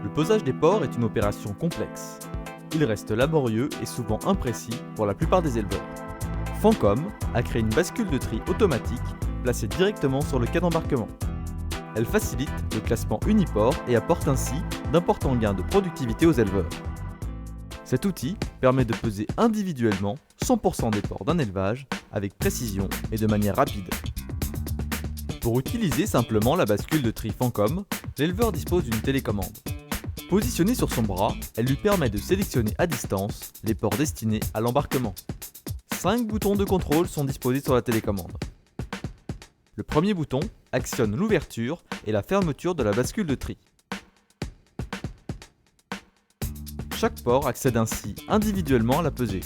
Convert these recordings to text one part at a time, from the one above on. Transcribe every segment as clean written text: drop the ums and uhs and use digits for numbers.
Le pesage des porcs est une opération complexe. Il reste laborieux et souvent imprécis pour la plupart des éleveurs. Fancom a créé une bascule de tri automatique placée directement sur le quai d'embarquement. Elle facilite le classement Uniport et apporte ainsi d'importants gains de productivité aux éleveurs. Cet outil permet de peser individuellement 100% des porcs d'un élevage avec précision et de manière rapide. Pour utiliser simplement la bascule de tri Fancom, l'éleveur dispose d'une télécommande. Positionnée sur son bras, elle lui permet de sélectionner à distance les porcs destinés à l'embarquement. 5 boutons de contrôle sont disposés sur la télécommande. Le premier bouton actionne l'ouverture et la fermeture de la bascule de tri. Chaque porc accède ainsi individuellement à la pesée.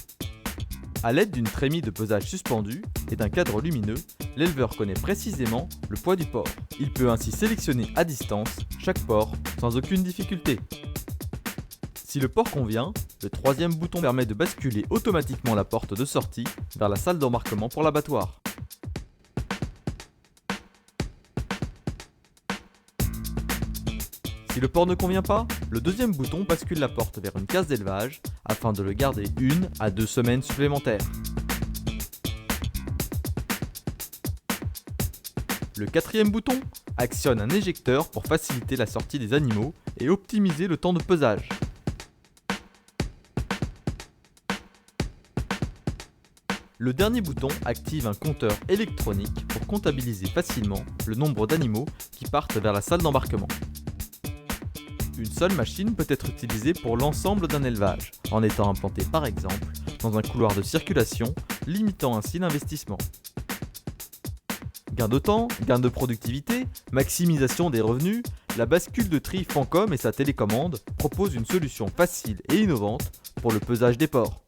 A l'aide d'une trémie de pesage suspendue et d'un cadre lumineux, l'éleveur connaît précisément le poids du porc. Il peut ainsi sélectionner à distance chaque porc sans aucune difficulté. Si le porc convient, le troisième bouton permet de basculer automatiquement la porte de sortie vers la salle d'embarquement pour l'abattoir. Si le porc ne convient pas, le deuxième bouton bascule la porte vers une case d'élevage afin de le garder 1 à 2 semaines supplémentaires. Le quatrième bouton actionne un éjecteur pour faciliter la sortie des animaux et optimiser le temps de pesage. Le dernier bouton active un compteur électronique pour comptabiliser facilement le nombre d'animaux qui partent vers la salle d'embarquement. Une seule machine peut être utilisée pour l'ensemble d'un élevage, en étant implantée par exemple dans un couloir de circulation, limitant ainsi l'investissement. Gain de temps, gain de productivité, maximisation des revenus, la bascule de tri Fancom et sa télécommande proposent une solution facile et innovante pour le pesage des porcs.